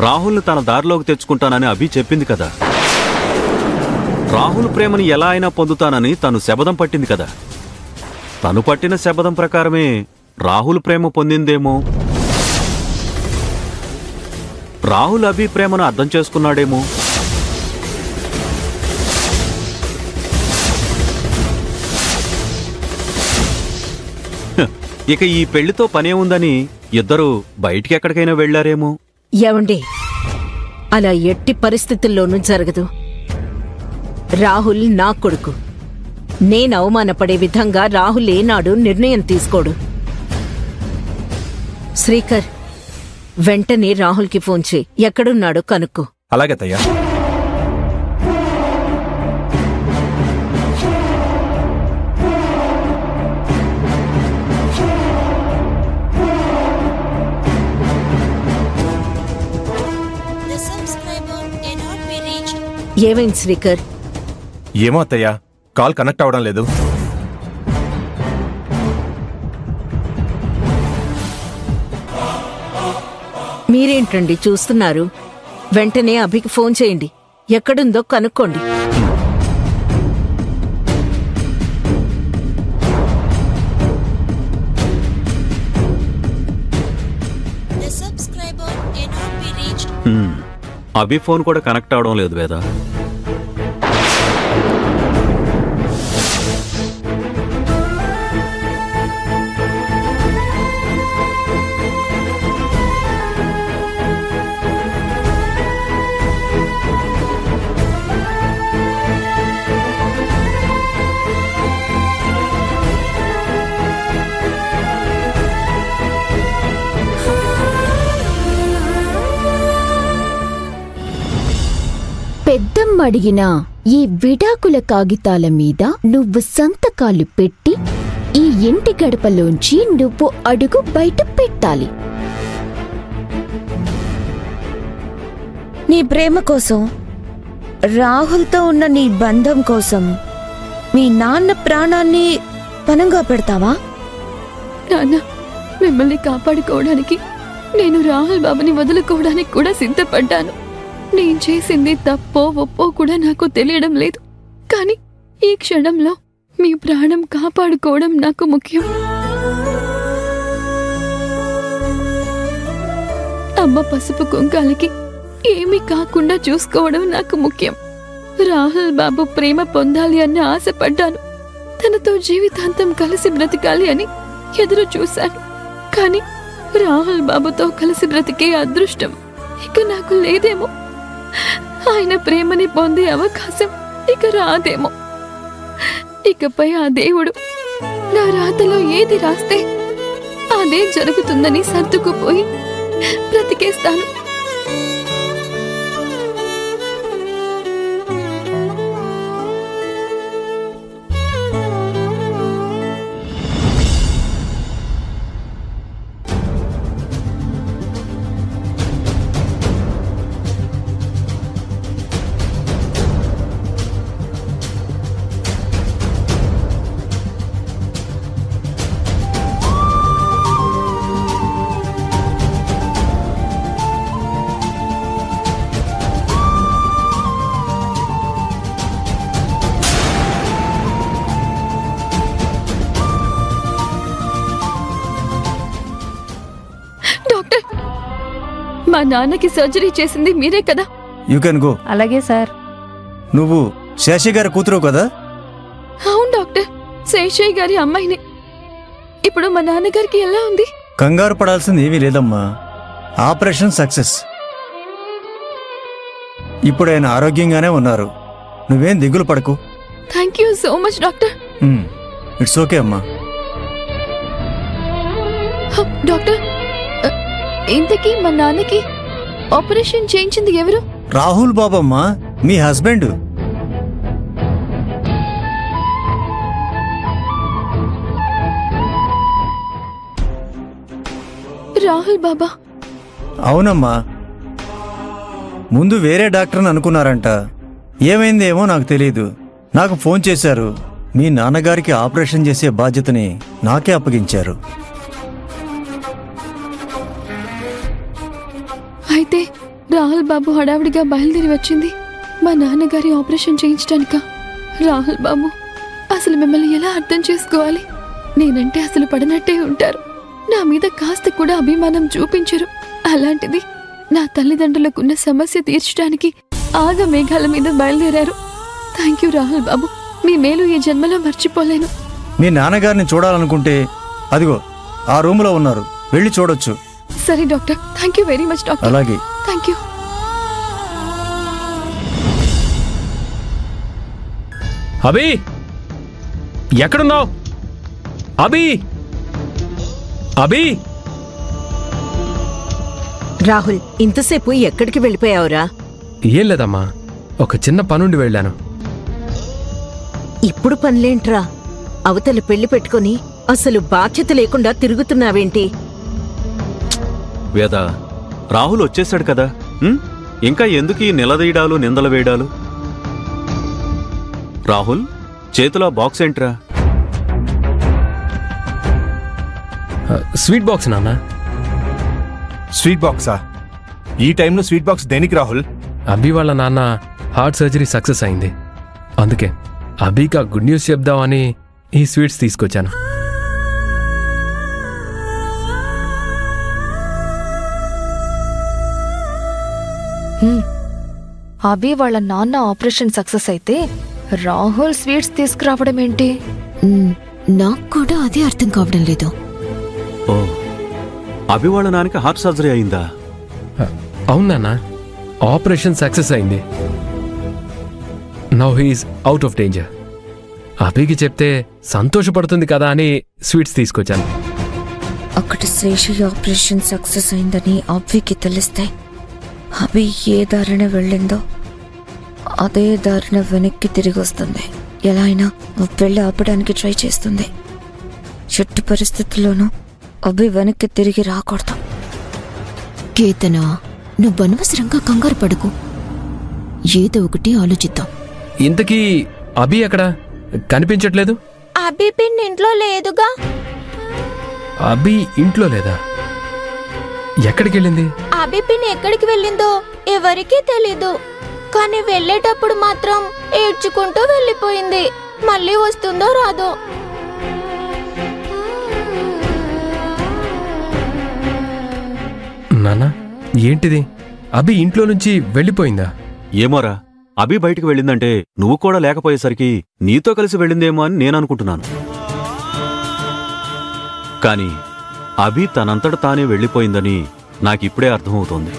రాహుల్ని తన దారిలోకి తెచ్చుకుంటానని అభి చెప్పింది కదా. రాహుల్ ప్రేమని ఎలా అయినా పొందుతానని తను శపథం పట్టింది కదా. తను పట్టిన శపథం ప్రకారమే రాహుల్ ప్రేమ పొందిందేమో. రాహుల్ అభి ప్రేమను అర్థం చేసుకున్నాడేమో. ఇక ఈ పెళ్లితో పనే ఉందని ఇద్దరు బయటికి ఎక్కడికైనా వెళ్లారేమో. ఏవండి, అలా ఎట్టి పరిస్థితుల్లోనూ జరగదు. రాహుల్ నా కొడుకు. నేను అవమానపడే విధంగా రాహుల్ ఏనాడు నిర్ణయం తీసుకోడు. శ్రీకర్, వెంటనే రాహుల్కి ఫోన్ చేయి. ఎక్కడున్నాడో కనుక్కో. అలాగే తయ్యా. ఏమైంది శ్రీకర్? ఏమో అత్తయ్యా, కాల్ కనెక్ట్ అవడం లేదు. మీరేంటండి చూస్తున్నారు? వెంటనే అభికి ఫోన్ చేయండి. ఎక్కడుందో కనుక్కోండి. అభి ఫోన్ కూడా కనెక్ట్ అవడం లేదు వేద. పెద్దమ్మడిగిన ఈ విడాకుల కాగితాల మీద నువ్వు సంతకాలు పెట్టి ఈ ఇంటి గడపలోంచి నువ్వు అడుగు బయట పెట్టాలి. నీ ప్రేమ కోసం, రాహుల్తో ఉన్న నీ బంధం కోసం మీ నాన్న ప్రాణాన్ని పణంగా పెడతావా? నాన్న, మిమ్మల్ని కాపాడుకోవడానికి నేను రాహుల్ బాబుని వదులుకోవడానికి కూడా సిద్ధపడ్డాను. నేను చేసింది తప్పో ఒప్పో కూడా నాకు తెలియడం లేదు. కానీ ఈ క్షణంలో మీ ప్రాణం కాపాడుకోవడం నాకు ముఖ్యం. అమ్మ పసుపు కుంకాలకి ఏమీ కాకుండా చూసుకోవడం నాకు ముఖ్యం. రాహుల్ బాబు ప్రేమ పొందాలి అన్న ఆశపడ్డాను. తనతో జీవితాంతం కలిసి బ్రతకాలి అని ఎదురు చూశాను. కానీ రాహుల్ బాబుతో కలిసి బ్రతికే అదృష్టం ఇక నాకు లేదేమో. ఆయన ప్రేమని పొందే అవకాశం ఇక రాదేమో. ఇకపై ఆ దేవుడు నా రాతలో ఏది రాస్తే అదే జరుగుతుందని సర్దుకుపోయి బ్రతికేస్తాను. మా నాన్నకి సర్జరీ చేసింది మీరే కదా? You can go. అలాగే సార్. నువ్వు శేషయ్య గారి కూతురు కదా? అవును డాక్టర్, శేషయ్య గారి అమ్మాయిని. ఇప్పుడు మా నాన్నగారికి ఎలా ఉంది? కంగారు పడాల్సింది ఏమీ లేదమ్మా. Operation success. ఇప్పుడు ఆయన ఆరోగ్యంగానే ఉన్నారు. నువ్వేం దిగులు పడకు. Thank you so much doctor. It's okay అమ్మా. డాక్టర్, ఇంతకీ మా నాన్నకి ఆపరేషన్ చేయించింది ఎవరు? రాహుల్ బాబమ్మా, మీ హస్బెండ్. రాహుల్ బాబా? అవునమ్మా. ముందు వేరే డాక్టర్ని అనుకున్నారంట. ఏమైందేమో నాకు తెలీదు. నాకు ఫోన్ చేశారు. మీ నాన్నగారికి ఆపరేషన్ చేసే బాధ్యతని నాకే అప్పగించారు. అయితే రాహుల్ బాబు హడావిడిగా బయలుదేరి వచ్చింది మా నాన్నగారి ఆపరేషన్ చేయించడానిక. రాహుల్ బాబు అసలు మిమ్మల్ని ఎలా అర్థం చేసుకోవాలి? నేనంటే అసలు పడనట్టే ఉంటారు. నా మీద కాస్త కూడా అభిమానం చూపించరు. అలాంటిది నా తల్లిదండ్రులకున్న సమస్య తీర్చడానికి ఆగ మేఘాల మీద బయలుదేరారు. థ్యాంక్ యూ రాహుల్ బాబు, మీ మేలు ఈ జన్మలో మర్చిపోలేను. మీ నాన్నగారిని చూడాలనుకుంటే అదిగో ఆ రూములో ఉన్నారు, వెళ్ళి చూడొచ్చు. సరే doctor, thank you very much doctor. అలాగే. Thank you. అభి, ఎక్కడున్నావు? అభి, అభి. రాహుల్, ఇంతసేపు ఎక్కడికి వెళ్ళిపోయావురా? ఏం లేదమ్మా, ఒక చిన్న పనుండి వెళ్ళాను. ఇప్పుడు పనిలేంట్రా? అవతల పెళ్లి పెట్టుకుని అసలు బాధ్యత లేకుండా తిరుగుతున్నావేంటి? వేద, రాహుల్ వచ్చేశాడు కదా, ఇంకా ఎందుకు ఈ నిలదీయడాలు నిందలు వేయడాలు? రాహుల్, చేతిలో బాక్స్ ఏంట్రా? స్వీట్ బాక్స్ నాన్న. స్వీట్ బాక్సా? ఈ టైంలో స్వీట్ బాక్స్ దేనికి రాహుల్? అభి వాళ్ళ నాన్న హార్ట్ సర్జరీ సక్సెస్ అయింది, అందుకే అభికి గుడ్ న్యూస్ చెప్దామని ఈ స్వీట్స్ తీసుకొచ్చాను. అభి వాళ్ళ నాన్న ఆపరేషన్ సక్సెస్ అయితే రాహుల్ స్వీట్స్ తీసుకురావడం ఏంటి? నాకు కూడా అదే అర్థం కావడం లేదు. ఓ, అభి వాళ్ళ నాన్నకి హార్ట్ సర్జరీ అయిందా? అవునా, ఆపరేషన్ సక్సెస్ అయింది. Now he's out of danger. అభికి చెప్తే సంతోషపడుతుంది కదా అని స్వీట్స్ తీసుకొచ్చాను. అక్కడ శేషి ఆపరేషన్ సక్సెస్ అయిందని అభికి తెలిస్తే అభి ఏ దారిన వెళ్ళిందో అదే దారిన వెనక్కి తిరిగి వస్తుంది. ఎలా అయినా పెళ్లి ఆపడానికి ట్రై చేస్తుంది. చుట్టు పరిస్థితుల్లోనూ అభి వెనక్కి తిరిగి రాకూడదు. కేతనా, నువ్వు అనవసరంగా కంగారు పడకు, ఏదో ఒకటి ఆలోచిద్దాం. ఇంతకీ అభి ఎక్కడ కనిపించట్లేదు? అభి పిన్ ఇంట్లో లేదుగా. అభి ఇంట్లో లేదా? ఎక్కడికి వెళ్ళింది? అభి పిన్ ఎక్కడికి వెళ్ళిందో ఎవరికీ తెలీదు, కానీ వెళ్ళేటప్పుడు మాత్రం ఏడ్చుకుంటూ వెళ్ళిపోయింది. మళ్ళీ వస్తుందో రాదో. నాన్న, ఏంటిది? అభి ఇంట్లో నుంచి వెళ్ళిపోయిందా? ఏమోరా, అభి బయటికి వెళ్ళిందంటే నువ్వు కూడా లేకపోయేసరికి నీతో కలిసి వెళ్ళిందేమో అని నేననుకుంటున్నాను. కాని అభి తనంతట తానే వెళ్ళిపోయిందని నాకిప్పుడే అర్థమవుతోంది.